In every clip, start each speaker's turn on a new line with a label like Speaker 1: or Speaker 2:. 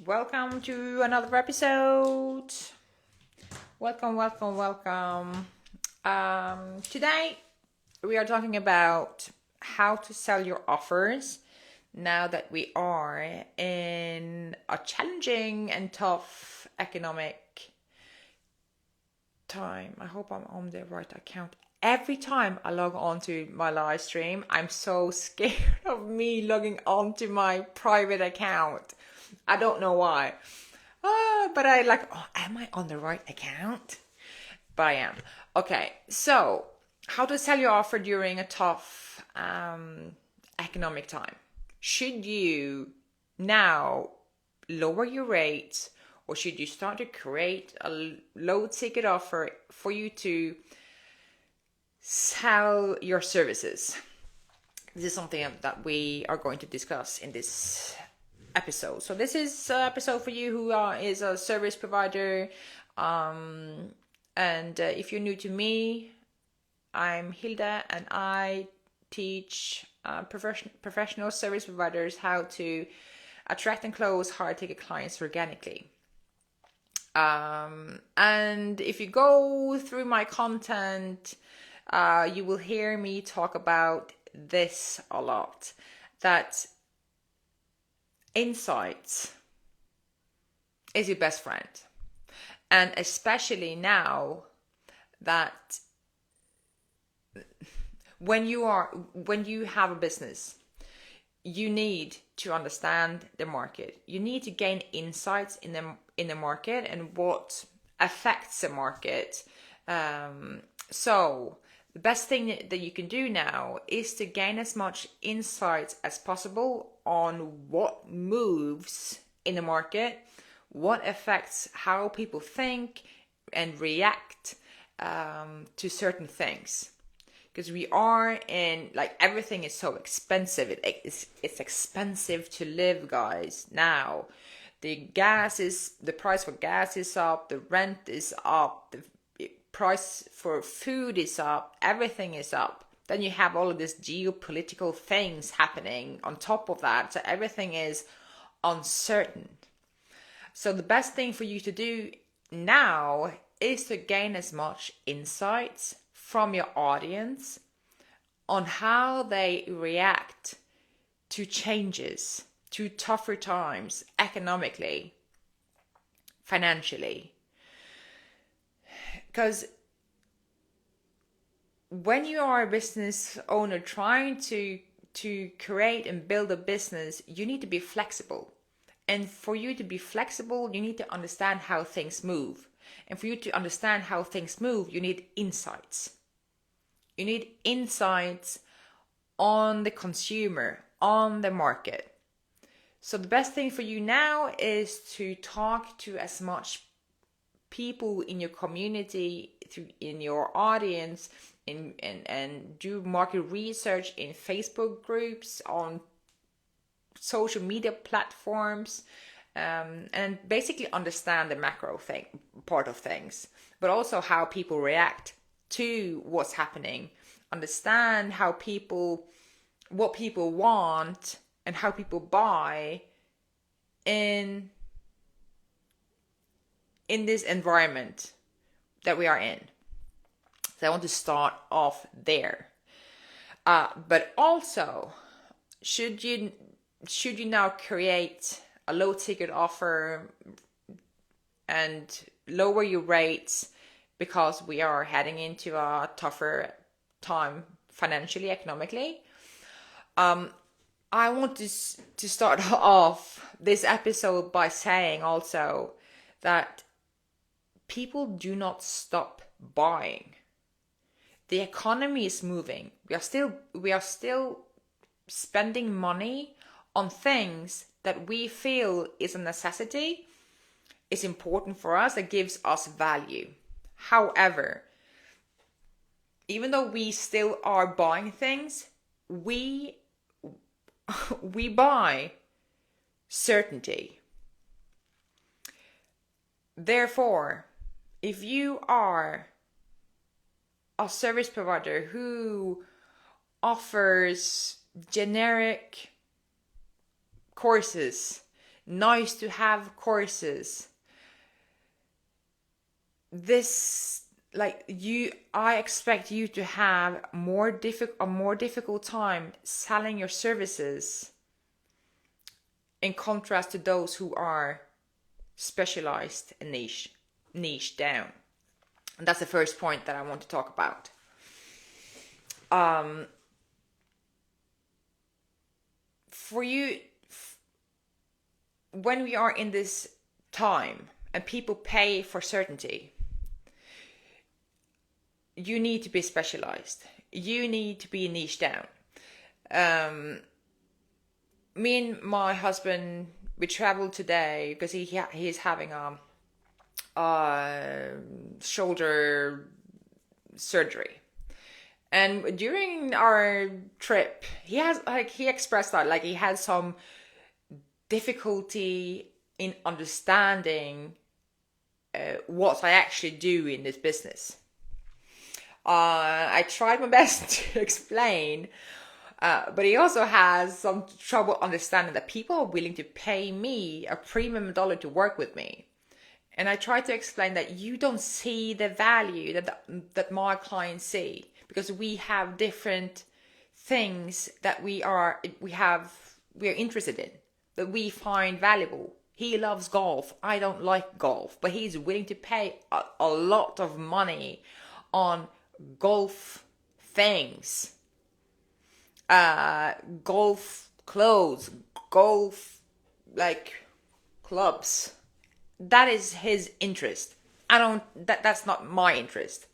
Speaker 1: Welcome to another episode. Welcome. Today we are talking about how to sell your offers now that we are in a challenging and tough economic time. I hope I'm on the right account. Every time I log on to my live stream, I'm so scared of me logging on to my private account. I don't know why. But am I on the right account? But I am. Okay, so how to sell your offer during a tough economic time. Should you now lower your rates, or should you start to create a low ticket offer for you to sell your services? This is something that we are going to discuss in this episode. So this is an episode for you who is a service provider. And if you're new to me, I'm Hilda, and I teach professional service providers how to attract and close high-ticket clients organically. And if you go through my content, you will hear me talk about this a lot, that insights is your best friend. And especially now that when you have a business, you need to understand the market. You need to gain insights in the market and what affects the market. So the best thing that you can do now is to gain as much insight as possible on what moves in the market, what affects how people think and react to certain things. Because we are in, everything is so expensive. It's expensive to live, guys, now. The price for gas is up, the rent is up, the price for food is up, everything is up. Then you have all of these geopolitical things happening on top of that. So everything is uncertain. So the best thing for you to do now is to gain as much insights from your audience on how they react to changes, to tougher times, economically, financially. Because when you are a business owner trying to create and build a business, you need to be flexible. And for you to be flexible, you need to understand how things move. And for you to understand how things move, you need insights. You need insights on the consumer, on the market. So the best thing for you now is to talk to as much people in your community, in your audience, and do market research in Facebook groups, on social media platforms, and basically understand the macro part of things, but also how people react to what's happening. Understand what people want and how people buy in this environment that we are in. So I want to start off there. But also, should you now create a low ticket offer and lower your rates because we are heading into a tougher time financially, economically? I want to start off this episode by saying also that people do not stop buying. The economy is moving. We are still spending money on things that we feel is a necessity, is important for us, that gives us value. However, even though we still are buying things, we buy certainty. Therefore, if you are a service provider who offers generic courses nice to have courses. This, like, I expect you to have a more difficult time selling your services in contrast to those who are specialized and niche down. And that's the first point that I want to talk about. For you, when we are in this time and people pay for certainty, you need to be specialized. You need to be niche down. Me and my husband, we traveled today because he's having a shoulder surgery. And during our trip, he expressed that he had some difficulty in understanding what I actually do in this business. I tried my best to explain, but he also has some trouble understanding that people are willing to pay me a premium dollar to work with me. And I tried to explain that you don't see the value that my clients see, because we have different things that we are interested in, that we find valuable. He loves golf. I don't like golf, but he's willing to pay a lot of money on golf things, golf clothes, golf clubs. That is his interest. That's not my interest.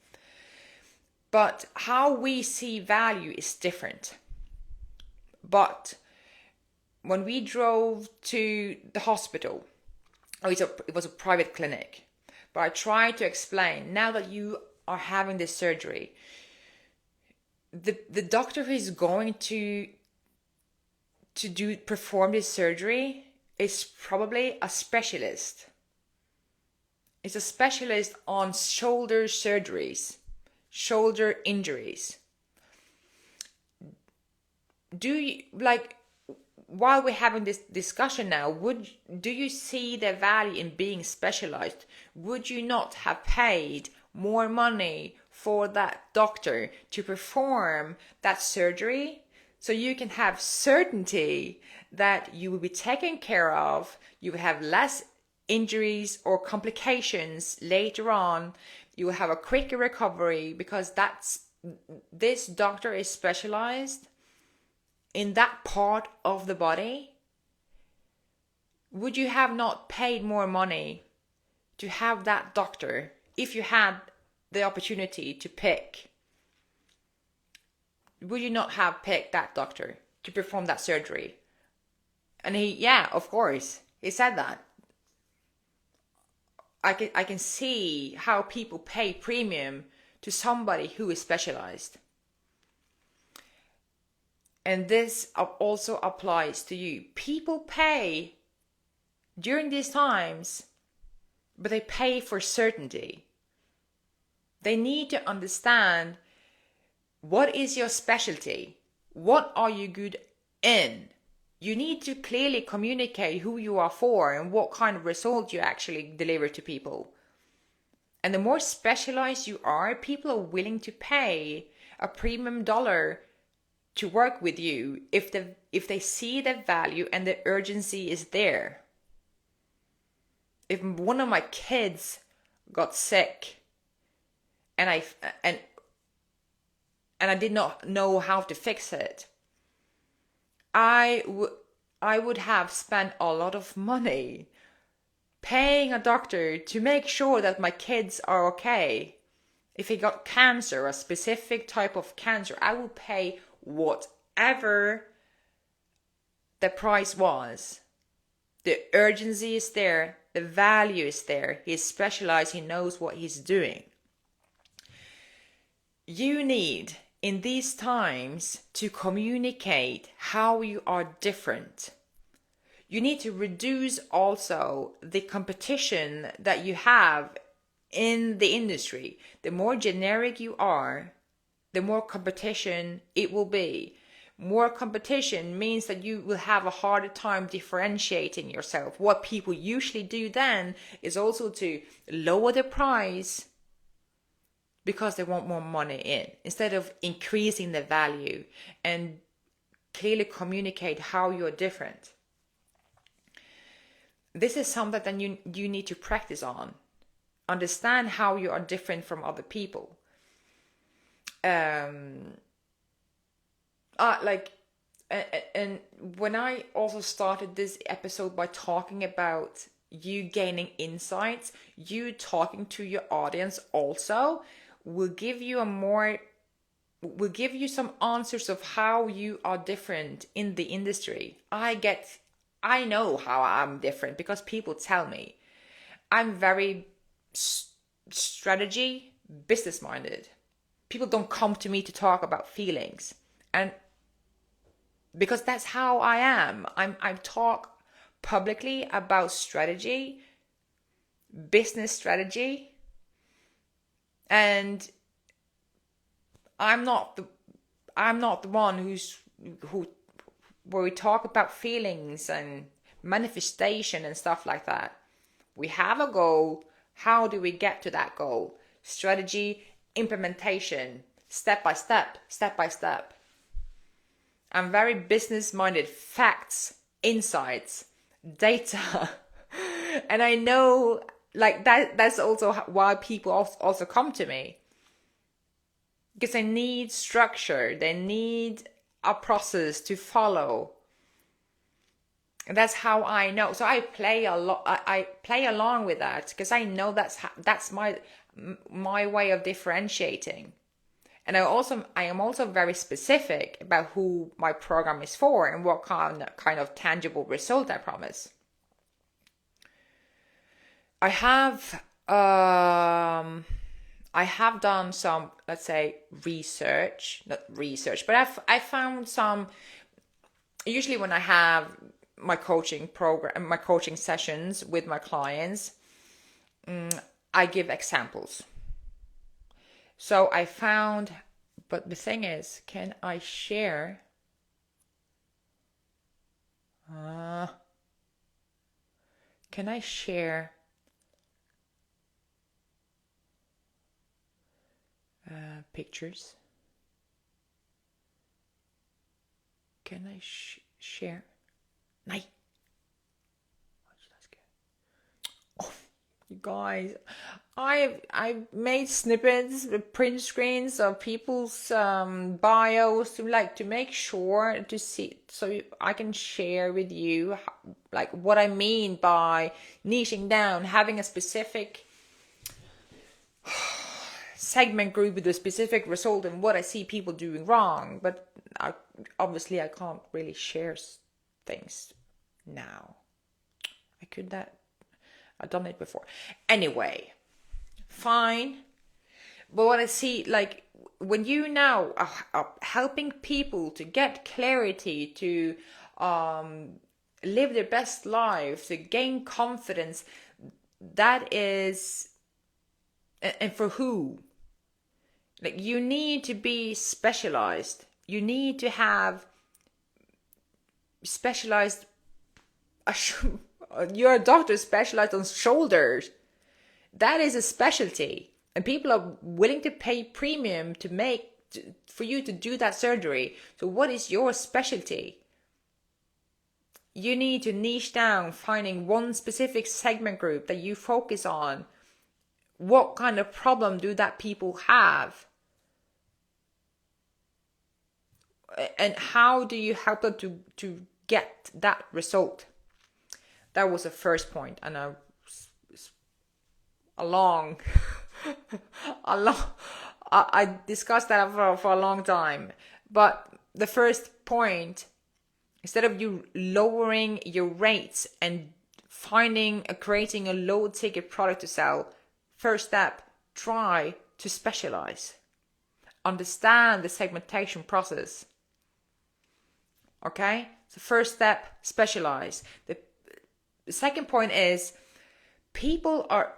Speaker 1: But how we see value is different. But when we drove to the hospital, it was a private clinic, but I tried to explain, now that you are having this surgery, the doctor who is going to perform this surgery is probably a specialist. It's a specialist on shoulder surgeries, shoulder injuries. While we're having this discussion now, do you see the value in being specialized? Would you not have paid more money for that doctor to perform that surgery, so you can have certainty that you will be taken care of, you will have less injuries or complications later on, you will have a quicker recovery, because this doctor is specialized in that part of the body? Would you have not paid more money to have that doctor if you had the opportunity to pick? Would you not have picked that doctor to perform that surgery? And of course, he said that. I can see how people pay premium to somebody who is specialized. And this also applies to you. People pay during these times, but they pay for certainty. They need to understand, what is your specialty? What are you good in? You need to clearly communicate who you are for and what kind of result you actually deliver to people. And the more specialized you are, people are willing to pay a premium dollar to work with you if they see the value and the urgency is there. If one of my kids got sick and I did not know how to fix it, I would have spent a lot of money paying a doctor to make sure that my kids are okay. If he got cancer, a specific type of cancer, I would pay whatever the price was. The urgency is there, the value is there, he's specialized, he knows what he's doing. You need, in these times, to communicate how you are different. You need to reduce also the competition that you have in the industry. The more generic you are, the more competition it will be. More competition means that you will have a harder time differentiating yourself. What people usually do then is also to lower the price because they want more money in, instead of increasing the value and clearly communicate how you're different. This is something that you need to practice on. Understand how you are different from other people. And when I also started this episode by talking about you gaining insights, you talking to your audience also will give you some answers of how you are different in the industry. I know how I'm different because people tell me. I'm very strategy, business minded. People don't come to me to talk about feelings. And because that's how I am. I talk publicly about strategy, business strategy, and I'm not the one where we talk about feelings and manifestation and stuff like that. We have a goal. How do we get to that goal? Strategy, implementation, step by step, step by step. I'm very business minded. Facts, insights, data. And I know that's also why people also come to me. Because they need structure. They need a process to follow. And that's how I know. So I play along with that because I know that's my way of differentiating. And I am also very specific about who my program is for and what kind of tangible result I promise. I have done some, let's say, not research, but I found some. Usually, when I have my coaching program, my coaching sessions with my clients, I give examples. So I found, but the thing is, can I share? Can I share pictures? Can I share? Nej. You guys, I made snippets, print screens of people's bios to make sure to see, so I can share with you what I mean by niching down, having a specific segment group with a specific result and what I see people doing wrong. But obviously I can't really share things now. I've done it before. Anyway, fine. But what I see, when you now are helping people to get clarity, to live their best life, to gain confidence, that is, and for who? You need to be specialized. You need to have specialized. You're a doctor specialized on shoulders. That is a specialty, and people are willing to pay premium for you to do that surgery. So what is your specialty? You need to niche down, finding one specific segment group that you focus on. What kind of problem do that people have? And how do you help them to get that result? That was the first point, and I discussed that for a long time. But the first point, instead of you lowering your rates and creating a low ticket product to sell, first step, try to specialize. Understand the segmentation process. Okay? So first step, specialize. The second point is people are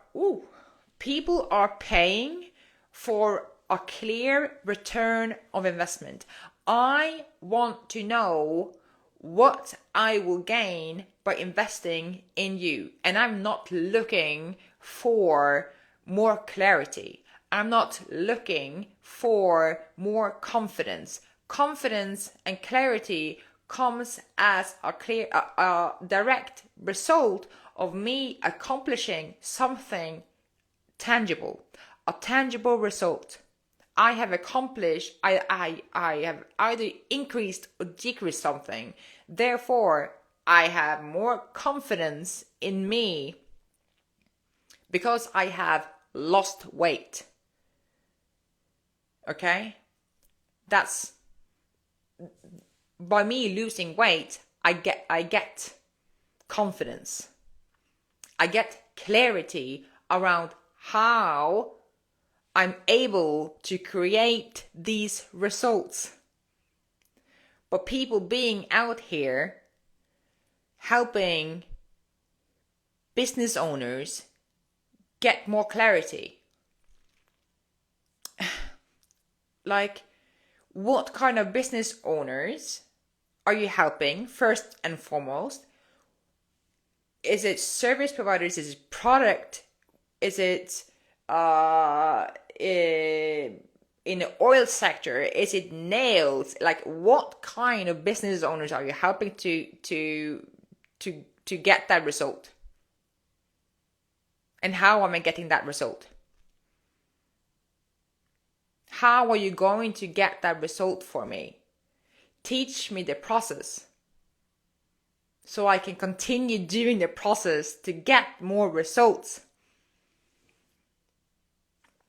Speaker 1: paying for a clear return of investment. I want to know what I will gain by investing in you. And I'm not looking for more clarity. I'm not looking for more confidence. Confidence and clarity comes as a direct result of me accomplishing something tangible, a tangible result. I have accomplished, I have either increased or decreased something. Therefore, I have more confidence in me because I have lost weight. Okay? That's by me losing weight, I get confidence. I get clarity around how I'm able to create these results. But people being out here helping business owners get more clarity. Like, what kind of business owners are you helping first and foremost? Is it service providers? Is it product? Is it in the oil sector? Is it nails? Like, what kind of business owners are you helping to get that result? And how am I getting that result? How are you going to get that result for me? Teach me the process so I can continue doing the process to get more results.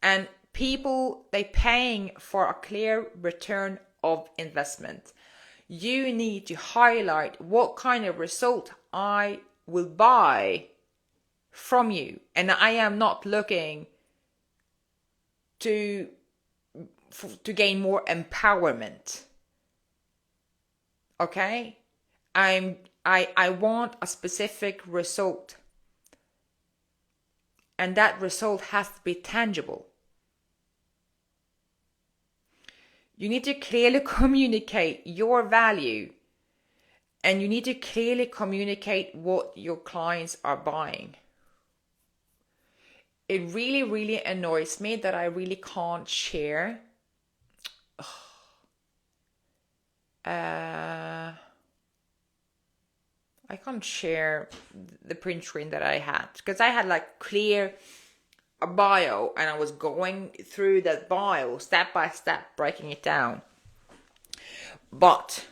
Speaker 1: And people, they paying for a clear return of investment. You need to highlight what kind of result I will buy from you. And I am not looking to gain more empowerment. Okay? I want a specific result. And that result has to be tangible. You need to clearly communicate your value, and you need to clearly communicate what your clients are buying. It really, really annoys me that I really can't share. I can't share the print screen that I had because I had like clear a bio and I was going through that bio step by step, breaking it down. But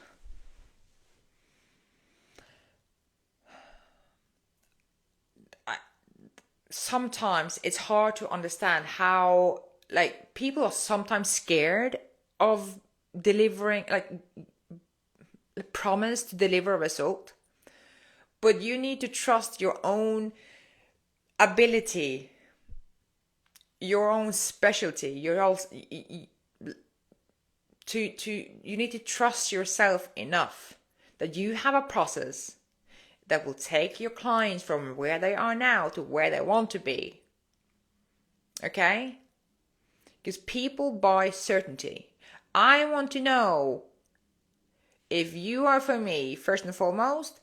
Speaker 1: sometimes it's hard to understand how, like, people are sometimes scared of delivering, like, promise to deliver a result. But you need to trust your own ability, your own specialty, you need to trust yourself enough that you have a process that will take your clients from where they are now to where they want to be. Okay? Because people buy certainty. I want to know if you are for me first and foremost,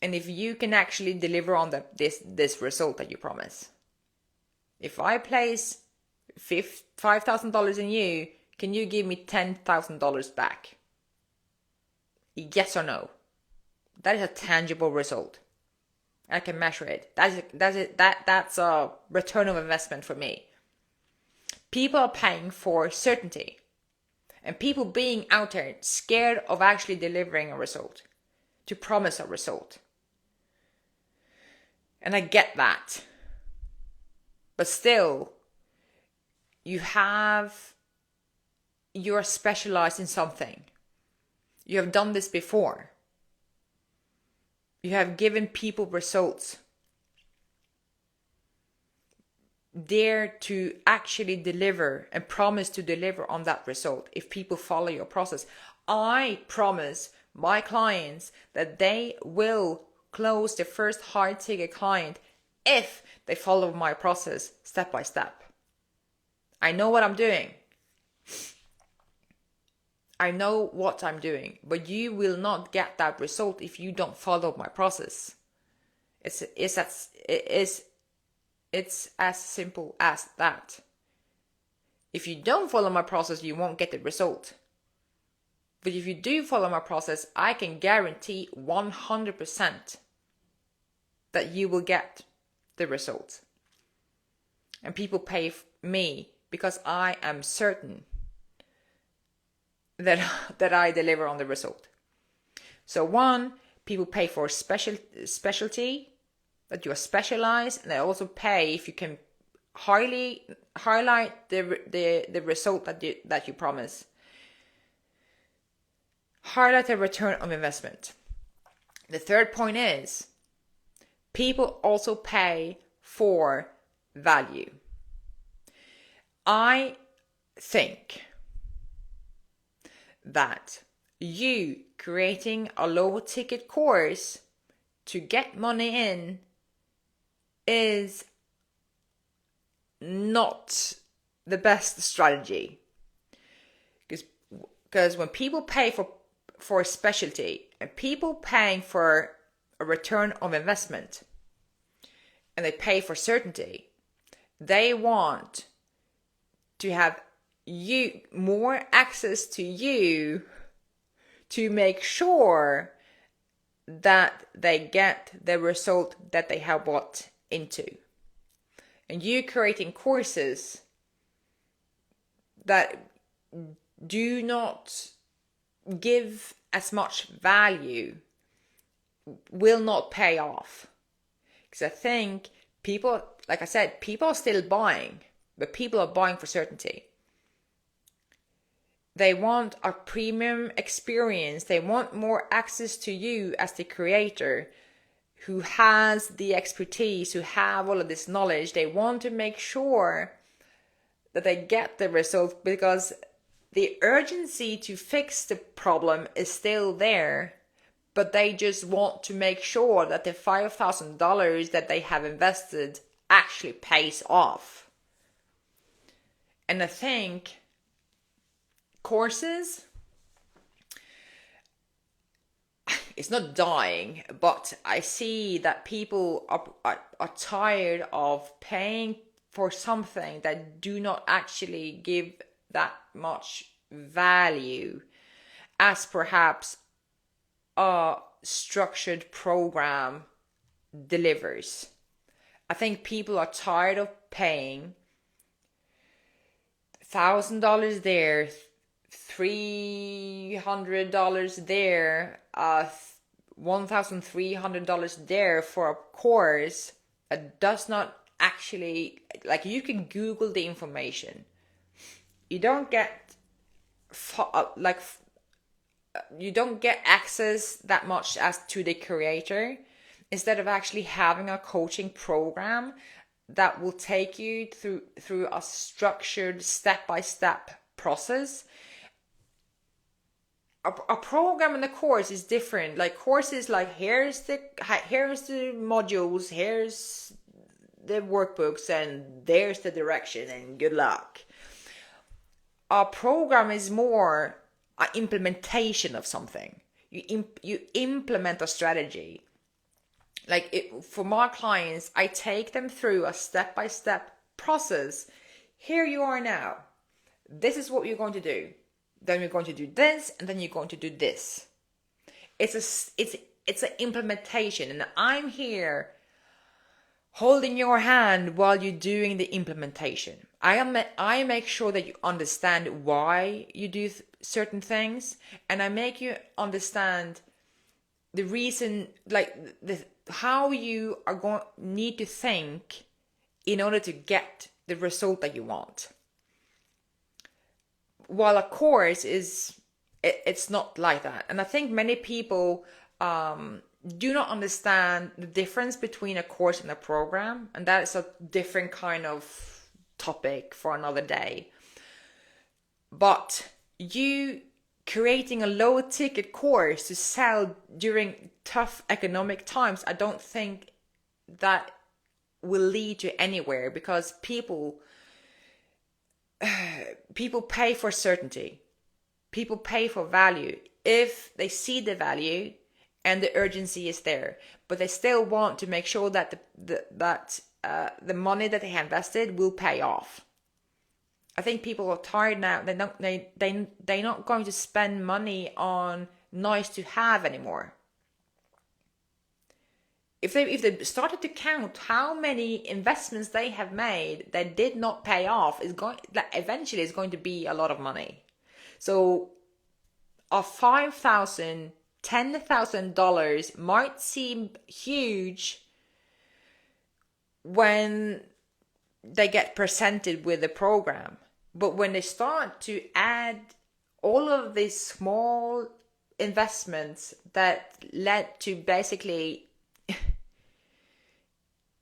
Speaker 1: and if you can actually deliver on this result that you promise. If I place $5,000 in you, can you give me $10,000 back? Yes or no? That is a tangible result. I can measure it. That's a return of investment for me. People are paying for certainty. And people being out there scared of actually delivering a result. To promise a result. And I get that. But still, you're specialized in something. You have done this before. You have given people results. Dare to actually deliver and promise to deliver on that result if people follow your process. I promise my clients that they will close their first high ticket client if they follow my process step by step. I know what I'm doing. I know what I'm doing, but you will not get that result if you don't follow my process. It's as simple as that. If you don't follow my process, you won't get the result. But if you do follow my process, I can guarantee 100% that you will get the result. And people pay me because I am certain that I deliver on the result. So one, people pay for specialty, that you are specialized, and they also pay if you can highlight the result that you promise. Highlight the return on investment. The third point is people also pay for value. I think that you creating a low ticket course to get money in is not the best strategy. Because when people pay for a specialty and people paying for a return on investment and they pay for certainty, they want to have you more access to you to make sure that they get the result that they have bought into. And you creating courses that do not give as much value will not pay off. Because I think people, like I said, people are still buying, but people are buying for certainty. They want a premium experience. They want more access to you as the creator who has the expertise, who have all of this knowledge. They want to make sure that they get the result because the urgency to fix the problem is still there, but they just want to make sure that the $5,000 that they have invested actually pays off. And I think courses, it's not dying, but I see that people are tired of paying for something that do not actually give that much value as perhaps a structured program delivers. I think people are tired of paying $1,000 there, $300 there, $1,300 there for a course that does not actually, like, you can Google the information. You don't get you don't get access that much as to the creator, instead of actually having a coaching program that will take you through a structured step-by-step process. A program and a course is different. Like, courses, like, here's the modules, here's the workbooks, and there's the direction, and good luck. A program is more an implementation of something. You implement a strategy. Like, for my clients, I take them through a step-by-step process. Here you are now. This is what you're going to do. Then you're going to do this, and then you're going to do this. It's an implementation, and I'm here holding your hand while you're doing the implementation. I make sure that you understand why you do certain things, and I make you understand the reason, like how you are need to think in order to get the result that you want. While a course it's not like that, and I think many people do not understand the difference between a course and a program, and that is a different kind of topic for another day. But you creating a low ticket course to sell during tough economic times, I don't think that will lead to anywhere, because people pay for certainty. people pay for value if they see the value and the urgency is there, but they still want to make sure that the money that they have invested will pay off. I think people are tired now. They're not going to spend money on nice to have anymore. If they started to count how many investments they have made that did not pay off, eventually it's going to be a lot of money. So a $5,000, $10,000 might seem huge when they get presented with the program, but when they start to add all of these small investments that led to basically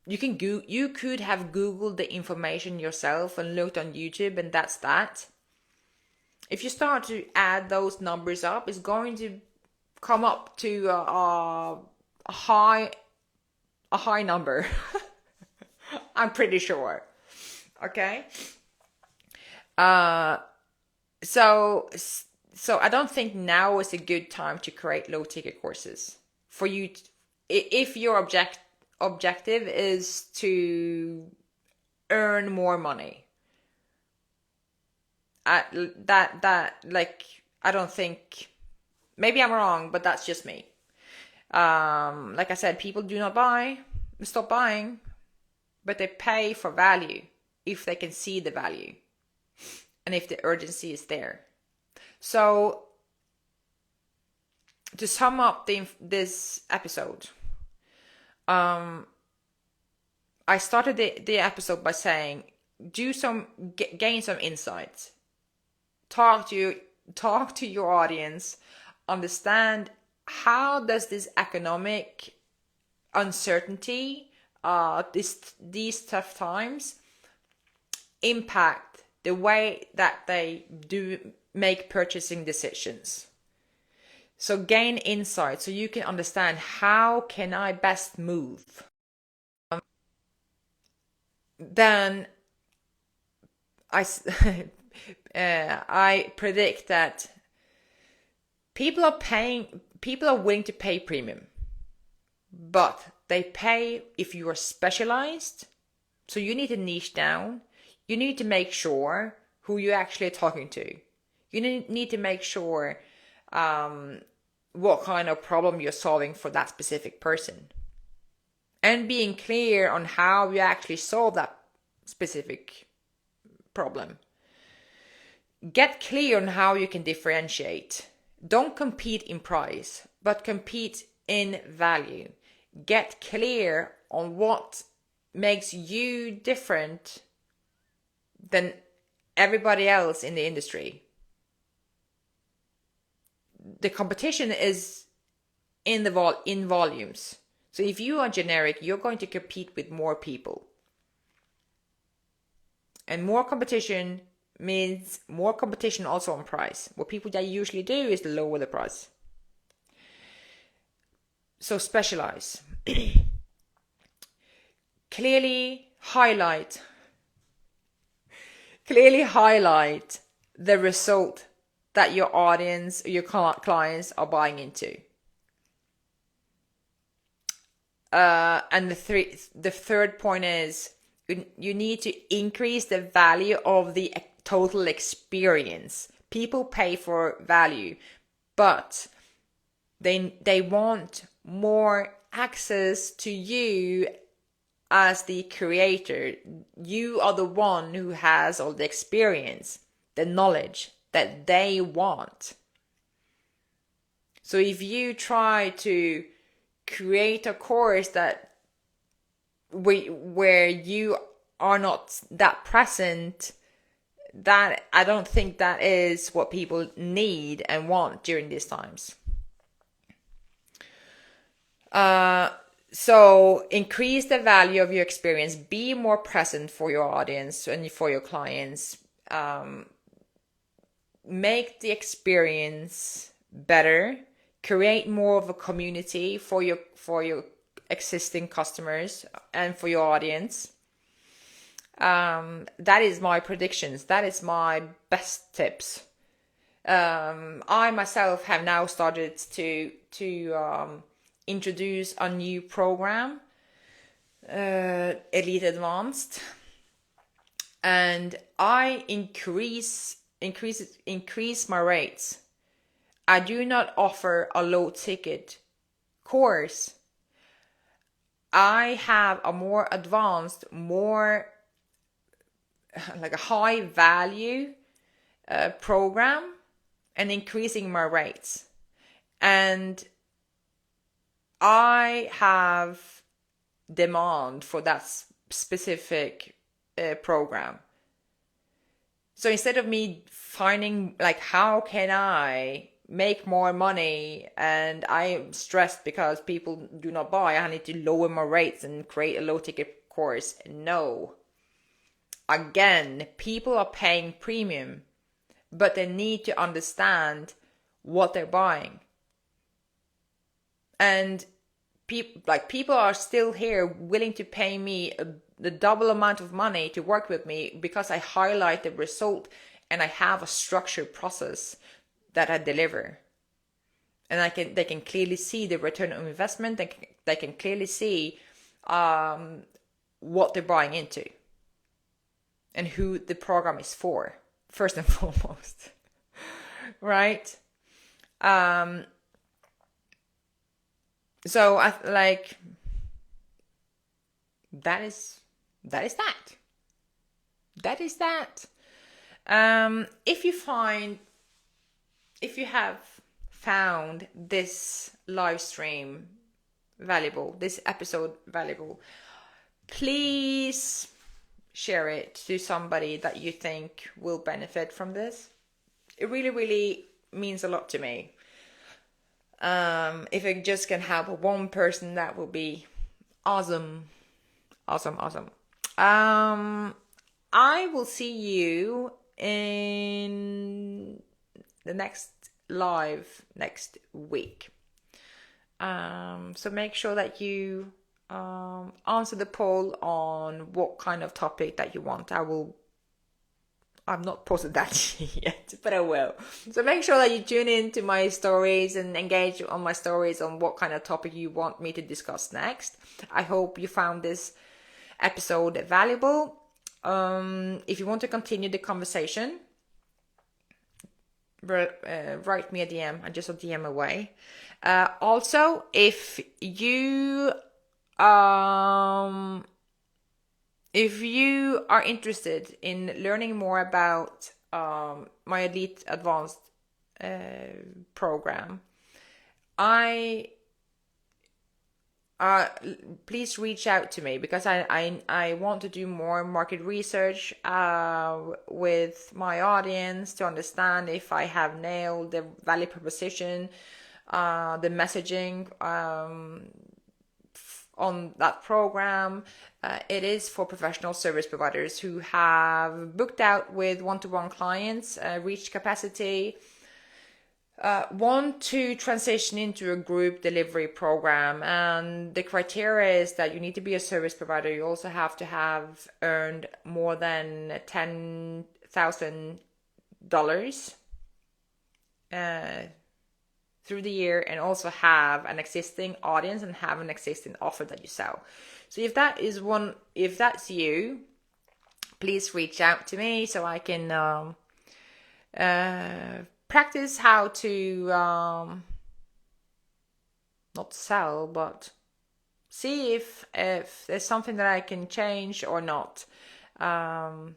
Speaker 1: you could have Googled the information yourself and looked on YouTube, and that's that. If you start to add those numbers up, it's going to come up to a high number. I'm pretty sure. Okay. So I don't think now is a good time to create low ticket courses for you. If your objective is to earn more money. I don't think, maybe I'm wrong, but that's just me. Like I said, people do not stop buying, but they pay for value if they can see the value and if the urgency is there. So to sum up this episode, I started the episode by saying, gain some insights, talk to your audience, understand how does this economic uncertainty, these tough times impact the way that they do make purchasing decisions. So gain insight so you can understand, how can I best move? Then I predict that people are willing to pay premium, but they pay if you are specialized. So you need to niche down. You need to make sure who you're actually talking to. You need to make sure what kind of problem you're solving for that specific person. And being clear on how you actually solve that specific problem. Get clear on how you can differentiate. Don't compete in price, but compete in value. Get clear on what makes you different than everybody else in the industry. The competition is in volumes. So if you are generic, you're going to compete with more people. And more competition means more competition also on price. What people that usually do is lower the price. So specialize. Clearly highlight the result that your audience, your clients are buying into. And the third point is you need to increase the value of the total experience. People pay for value, but they want more access to you as the creator. You are the one who has all the experience, the knowledge that they want. So if you try to create a course where you are not that present, that I don't think that is what people need and want during these times. So increase the value of your experience, be more present for your audience and for your clients, make the experience better, create more of a community for your existing customers and for your audience. That is my predictions. That is my best tips. I myself have now started to introduce a new program, Elite Advanced, and I increase my rates. I do not offer a low ticket course. I have a more advanced, more like a high value program, and increasing my rates. And I have demand for that specific program. So instead of me finding like, how can I make more money, and I'm stressed because people do not buy, I need to lower my rates and create a low ticket course. No. Again, people are paying premium, but they need to understand what they're buying. And people are still here willing to pay me the double amount of money to work with me because I highlight the result and I have a structured process that I deliver. And they can clearly see the return on investment. They can clearly see what they're buying into and who the program is for, first and foremost. Right? So I like that is that. If you have found this live stream valuable, this episode valuable, please share it to somebody that you think will benefit from this. It really, really means a lot to me. If it just can help one person, that will be awesome. I will see you in the next live next week. So make sure that you answer the poll on what kind of topic that you want. I've not posted that yet, but I will. So make sure that you tune in to my stories and engage on my stories on what kind of topic you want me to discuss next. I hope you found this episode valuable. If you want to continue the conversation, write me a DM. I'm just a DM away. Also, if you are interested in learning more about my Elite Advanced program, please reach out to me, because I want to do more market research with my audience to understand if I have nailed the value proposition, the messaging on that program. It is for professional service providers who have booked out with one-to-one clients, reached capacity, want to transition into a group delivery program. And the criteria is that you need to be a service provider. You also have to have earned more than $10,000 through the year, and also have an existing audience and have an existing offer that you sell. So if that's you, please reach out to me so I can practice how to not sell, but see if there's something that I can change or not. But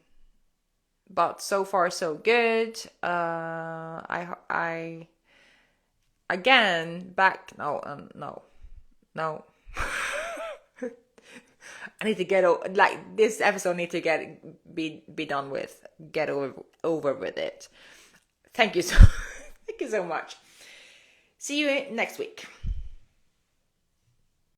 Speaker 1: so far so good. I again back no. I need to get this episode need to be done with. Get over with it. Thank you so much. See you next week.